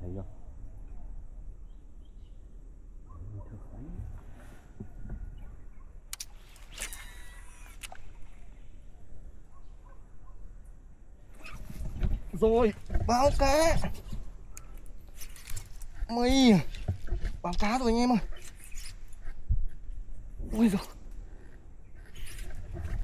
thấy chưa? Rồi, báo cá. Mày báo cá rồi anh em ơi. Ôi giời.